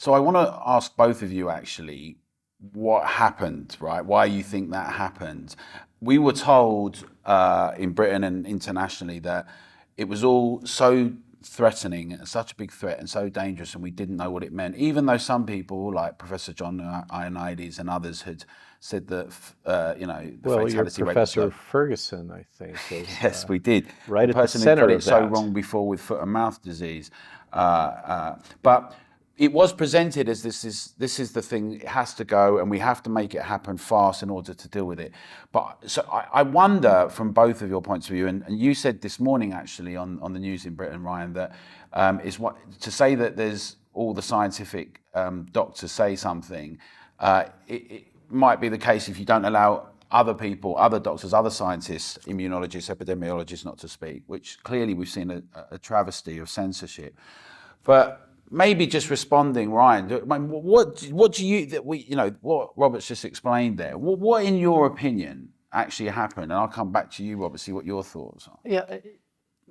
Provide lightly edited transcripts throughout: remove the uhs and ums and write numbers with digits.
So I want to ask both of you actually what happened, right? Why you think that happened. We were told in Britain and internationally that it was all so threatening and such a big threat and so dangerous, and we didn't know what it meant, even though some people like Professor John Ioannidis and others had said that the Well, your fatality rate was Professor low. Ferguson, I think, was Yes, we did. right The at the person who center got it of so that. wrong before with foot and mouth disease, but it was presented as this is the thing. It has to go, and we have to make it happen fast in order to deal with it. But so I wonder, from both of your points of view, and you said this morning actually on the news in Britain, Ryan, that is what to say that there's all the scientific doctors say something. It might be the case if you don't allow other people, other doctors, other scientists, immunologists, epidemiologists not to speak, which clearly we've seen a travesty of censorship. But maybe just responding, Ryan, what do you, that we, what Robert's just explained there, what in your opinion actually happened? And I'll come back to you, Robert, see what your thoughts are. Yeah,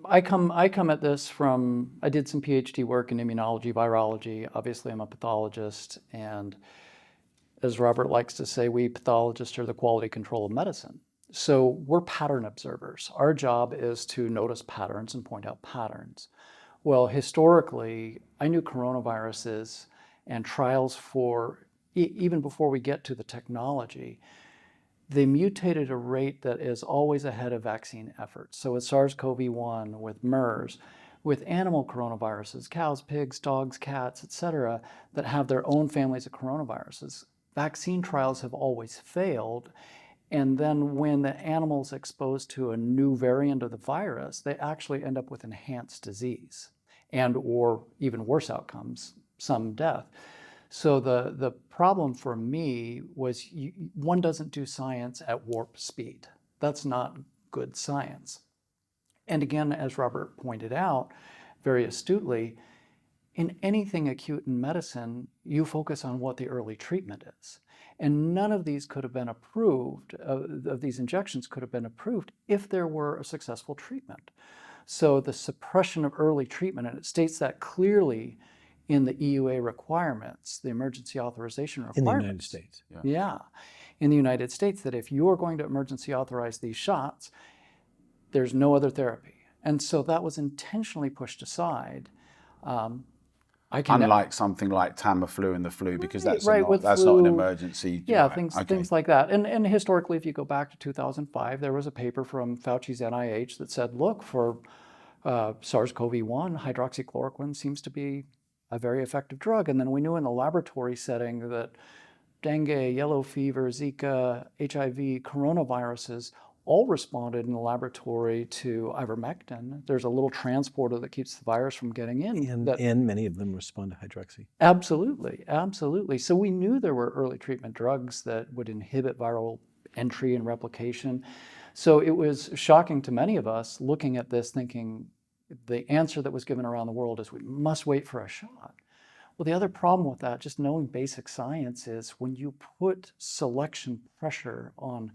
I come at this from, I did some PhD work in immunology, virology. Obviously, I'm a pathologist, and as Robert likes to say, we pathologists are the quality control of medicine. So we're pattern observers. Our job is to notice patterns and point out patterns. Well, historically, I knew coronaviruses and trials for, even before we get to the technology, they mutate at a rate that is always ahead of vaccine efforts. So with SARS-CoV-1, with MERS, with animal coronaviruses, cows, pigs, dogs, cats, et cetera, that have their own families of coronaviruses, vaccine trials have always failed. And then when the animal's exposed to a new variant of the virus, they actually end up with enhanced disease and or even worse outcomes, some death. So the problem for me was one doesn't do science at warp speed. That's not good science. And again, as Robert pointed out very astutely, in anything acute in medicine, you focus on what the early treatment is. And none of these could have been approved, of these injections could have been approved if there were a successful treatment. So the suppression of early treatment, and it states that clearly in the EUA requirements, the emergency authorization requirements. In the United States. Yeah. In the United States, that if you are going to emergency authorize these shots, there's no other therapy. And so that was intentionally pushed aside. Unlike something like Tamiflu and the flu, because that's right, not flu, an emergency. Yeah, right. things like that. And historically, if you go back to 2005, there was a paper from Fauci's NIH that said, look, for SARS-CoV-1, hydroxychloroquine seems to be a very effective drug. And then we knew in the laboratory setting that dengue, yellow fever, Zika, HIV, coronaviruses all responded in the laboratory to ivermectin. There's a little transporter that keeps the virus from getting in. And many of them respond to hydroxy. Absolutely, absolutely. So we knew there were early treatment drugs that would inhibit viral entry and replication. So it was shocking to many of us looking at this thinking the answer that was given around the world is we must wait for a shot. Well, the other problem with that, just knowing basic science, is when you put selection pressure on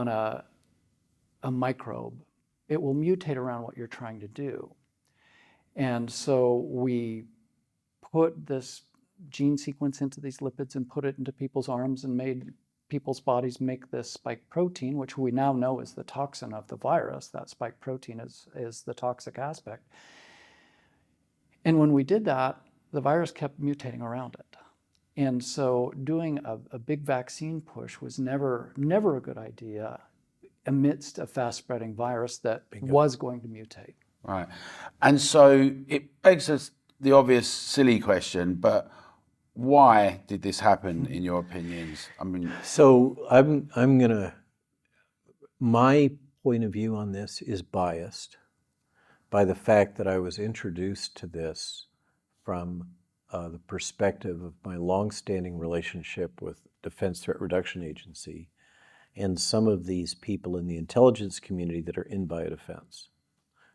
a microbe, it will mutate around what you're trying to do. And so we put this gene sequence into these lipids and put it into people's arms and made people's bodies make this spike protein, which we now know is the toxin of the virus. That spike protein is the toxic aspect. And when we did that, the virus kept mutating around it. And so doing a big vaccine push was never a good idea amidst a fast-spreading virus that was going to mutate. Right. And so it begs us the obvious silly question, but why did this happen in your opinions? I mean, so I'm gonna, my point of view on this is biased by the fact that I was introduced to this from the perspective of my longstanding relationship with Defense Threat Reduction Agency and some of these people in the intelligence community that are in biodefense.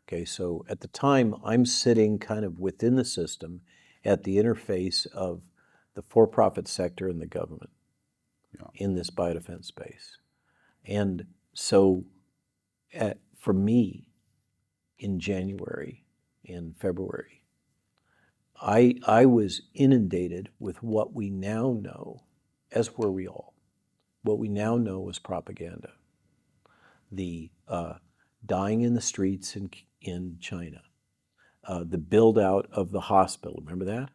Okay, so at the time, I'm sitting kind of within the system at the interface of the for-profit sector and the government in this biodefense space. And so for me, in January, in February, I was inundated with what we now know, as were we all. What we now know was propaganda. The dying in the streets in China, the build out of the hospital. Remember that?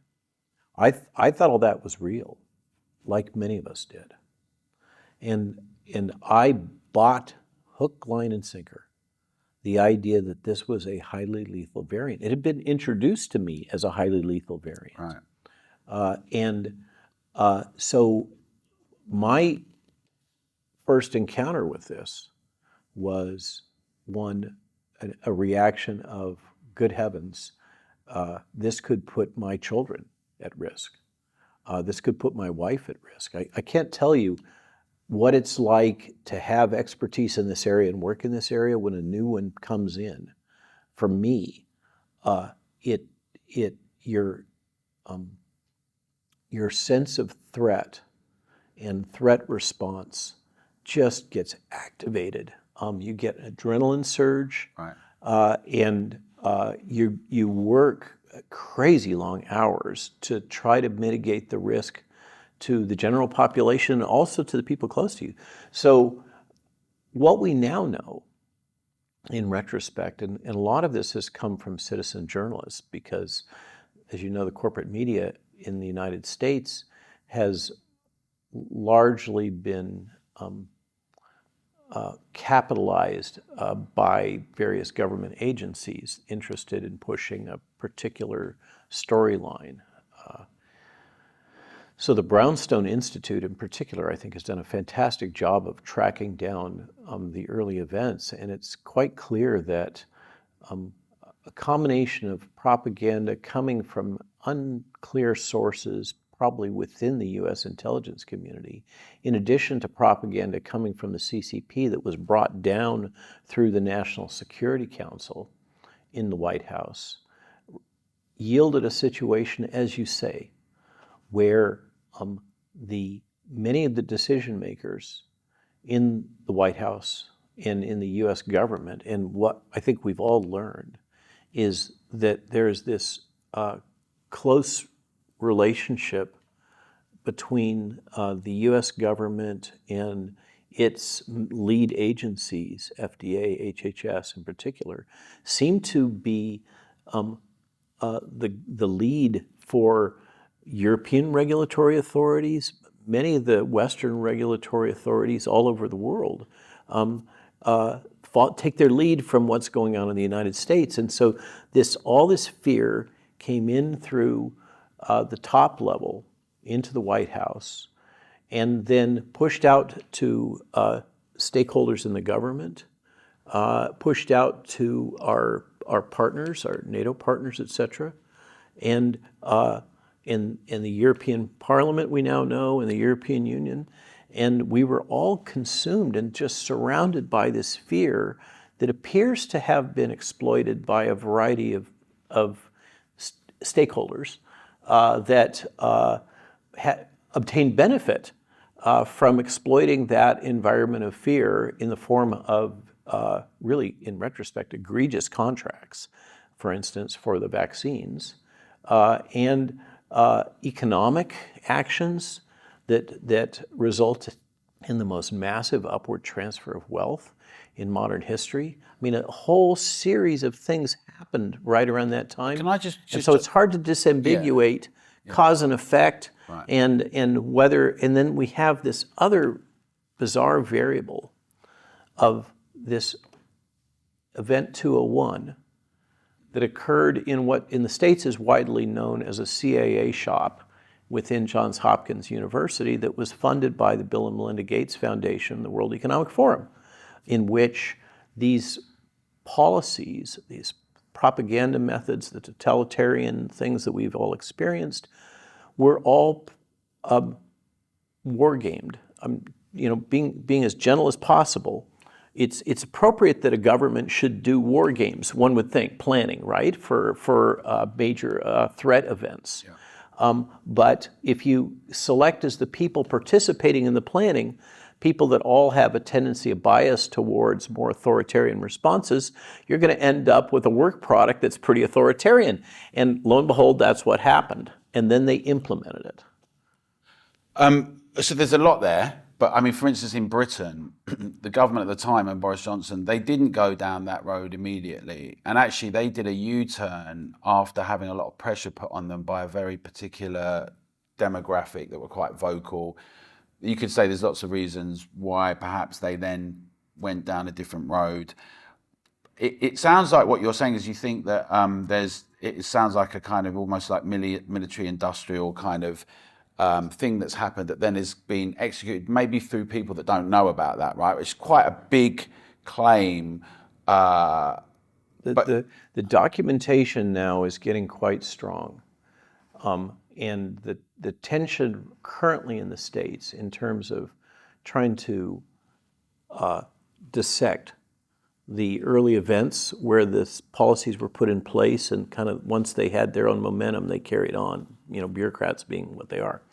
I thought all that was real, like many of us did. And I bought hook, line, and sinker the idea that this was a highly lethal variant. It had been introduced to me as a highly lethal variant. Right. So my first encounter with this was a reaction of, good heavens, this could put my children at risk. This could put my wife at risk. I can't tell you what it's like to have expertise in this area and work in this area when a new one comes in. For me, your sense of threat and threat response just gets activated. You get an adrenaline surge, Right. and you work crazy long hours to try to mitigate the risk to the general population and also to the people close to you. So what we now know in retrospect, and a lot of this has come from citizen journalists because, as you know, the corporate media in the United States has largely been capitalized by various government agencies interested in pushing a particular storyline. So the Brownstone Institute in particular, I think, has done a fantastic job of tracking down the early events, and it's quite clear that a combination of propaganda coming from unclear sources, probably within the U.S. intelligence community, in addition to propaganda coming from the CCP that was brought down through the National Security Council in the White House, yielded a situation, as you say, where many of the decision makers in the White House and in the U.S. government, and what I think we've all learned, is that there's this close relationship between the U.S. government and its lead agencies, FDA, HHS in particular, seem to be the lead for European regulatory authorities, many of the Western regulatory authorities all over the world take their lead from what's going on in the United States. And so all this fear came in through the top level into the White House and then pushed out to stakeholders in the government, pushed out to our partners, our NATO partners, et cetera, and in the European Parliament, we now know, in the European Union, and we were all consumed and just surrounded by this fear that appears to have been exploited by a variety of stakeholders that obtained benefit from exploiting that environment of fear in the form of really, in retrospect, egregious contracts, for instance, for the vaccines, and economic actions that result in the most massive upward transfer of wealth in modern history. I mean, a whole series of things happened right around that time. Can I just and so it's hard to disambiguate cause and effect, Right. and whether, and then we have this other bizarre variable of this event 201 that occurred in what in the States is widely known as a CIA shop within Johns Hopkins University that was funded by the Bill and Melinda Gates Foundation, the World Economic Forum, in which these policies, these propaganda methods, the totalitarian things that we've all experienced, were all war-gamed. Being as gentle as possible, it's appropriate that a government should do war games, one would think, planning, right, for major threat events. Yeah. But if you select as the people participating in the planning people that all have a tendency, a bias towards more authoritarian responses, you're going to end up with a work product that's pretty authoritarian. And lo and behold, that's what happened. And then they implemented it. So there's a lot there, but I mean, for instance, in Britain, the government at the time and Boris Johnson, they didn't go down that road immediately. And actually they did a U-turn after having a lot of pressure put on them by a very particular demographic that were quite vocal. You could say there's lots of reasons why perhaps they then went down a different road. It sounds like what you're saying is you think that it sounds like a kind of almost like military industrial kind of thing that's happened that then is being executed maybe through people that don't know about that, right? It's quite a big claim. The documentation now is getting quite strong. And the tension currently in the States in terms of trying to dissect the early events where the policies were put in place and kind of once they had their own momentum, they carried on, bureaucrats being what they are,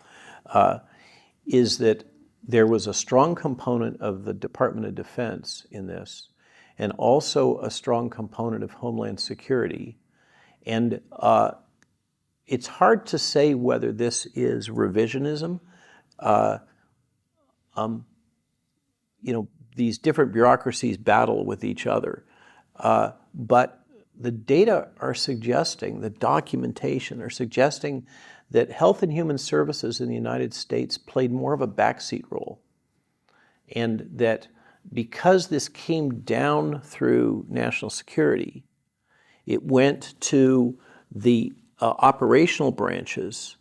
is that there was a strong component of the Department of Defense in this and also a strong component of Homeland Security. And it's hard to say whether this is revisionism. These different bureaucracies battle with each other. But the data are suggesting, the documentation are suggesting that Health and Human Services in the United States played more of a backseat role. And that because this came down through national security, it went to the operational branches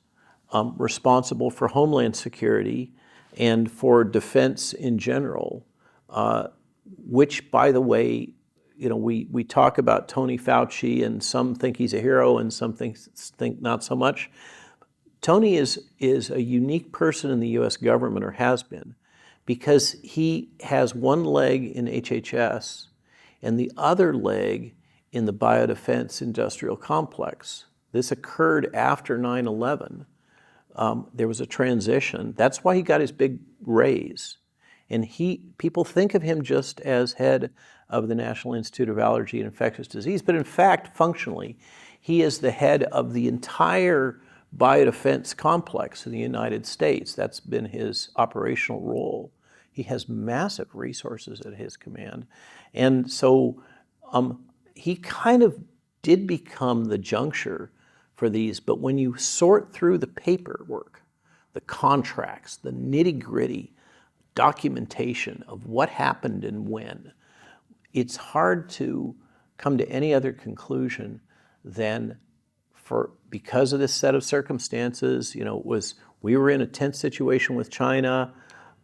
responsible for Homeland Security and for defense in general, which, by the way, we talk about Tony Fauci and some think he's a hero and some think not so much. Tony is a unique person in the U.S. government, or has been, because he has one leg in HHS and the other leg in the biodefense industrial complex. This occurred after 9/11. There was a transition. That's why he got his big raise. And people think of him just as head of the National Institute of Allergy and Infectious Disease, but in fact, functionally, he is the head of the entire biodefense complex in the United States. That's been his operational role. He has massive resources at his command. And so he kind of did become the juncture for these, but when you sort through the paperwork, the contracts, the nitty-gritty documentation of what happened and when, it's hard to come to any other conclusion than because of this set of circumstances, we were in a tense situation with China.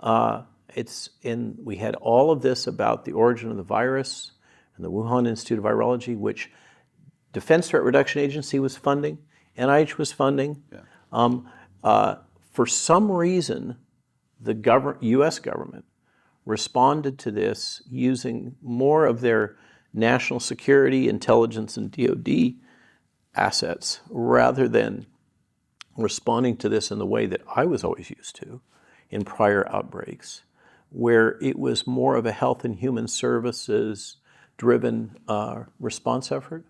We had all of this about the origin of the virus and the Wuhan Institute of Virology, which Defense Threat Reduction Agency was funding, NIH was funding. Yeah. For some reason, the U.S. government responded to this using more of their national security, intelligence, and DoD assets rather than responding to this in the way that I was always used to in prior outbreaks, where it was more of a health and human services driven response effort.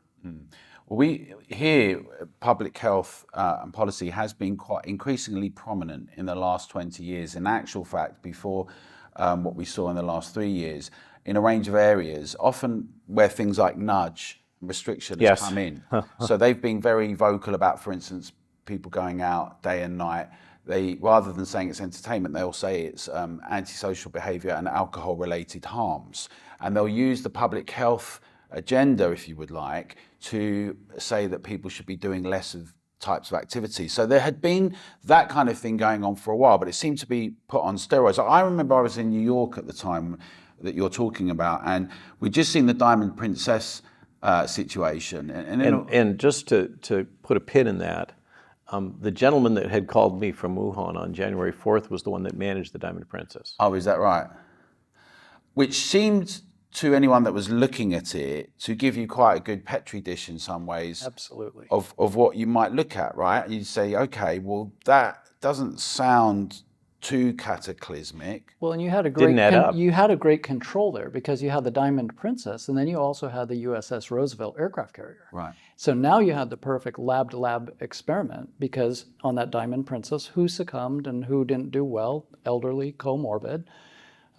Well, we here, public health and policy has been quite increasingly prominent in the last 20 years. In actual fact, before what we saw in the last 3 years, in a range of areas, often where things like nudge restriction has come in. So they've been very vocal about, for instance, people going out day and night. They, rather than saying it's entertainment, they'll say it's antisocial behaviour and alcohol-related harms. And they'll use the public health agenda, if you would like, to say that people should be doing less of types of activities. So there had been that kind of thing going on for a while, but it seemed to be put on steroids. I remember I was in New York at the time that you're talking about, and we'd just seen the Diamond Princess situation. And just to put a pin in that, the gentleman that had called me from Wuhan on January 4th was the one that managed the Diamond Princess. Oh, is that right? Which seemed to anyone that was looking at it to give you quite a good petri dish in some ways. Absolutely. Of what you might look at, right? You'd say, okay, well, that doesn't sound too cataclysmic. Well, and you had a Didn't great add up. you had a great control there because you had the Diamond Princess, and then you also had the USS Roosevelt aircraft carrier. Right. So now you had the perfect lab-to-lab experiment because on that Diamond Princess, who succumbed and who didn't do well? Elderly, comorbid,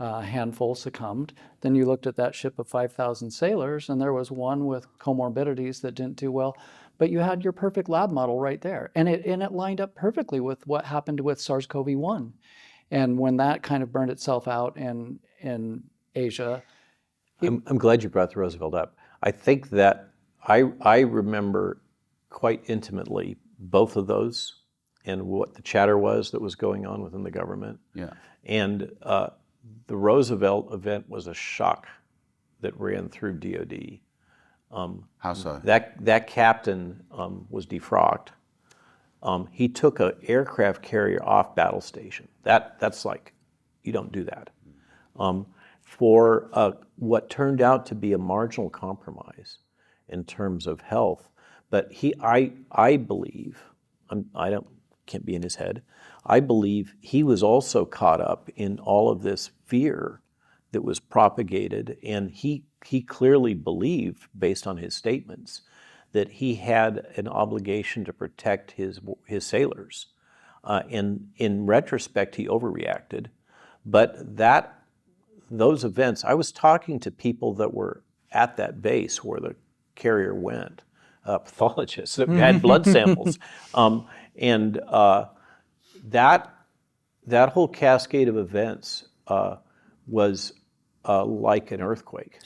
a handful succumbed. Then you looked at that ship of 5,000 sailors, and there was one with comorbidities that didn't do well. But you had your perfect lab model right there, and it lined up perfectly with what happened with SARS-CoV-1. And when that kind of burned itself out in Asia, I'm glad you brought the Roosevelt up. I think that I remember quite intimately both of those and what the chatter was that was going on within the government. Yeah. And the Roosevelt event was a shock that ran through DOD. How so? That captain was defrocked. He took an aircraft carrier off battle station. That's like, you don't do that. For what turned out to be a marginal compromise in terms of health. But I believe, can't be in his head, I believe he was also caught up in all of this fear that was propagated, and he clearly believed, based on his statements, that he had an obligation to protect his sailors. In retrospect, he overreacted, but those events, I was talking to people that were at that base where the carrier went, pathologists that had blood samples, and that whole cascade of events was like an earthquake.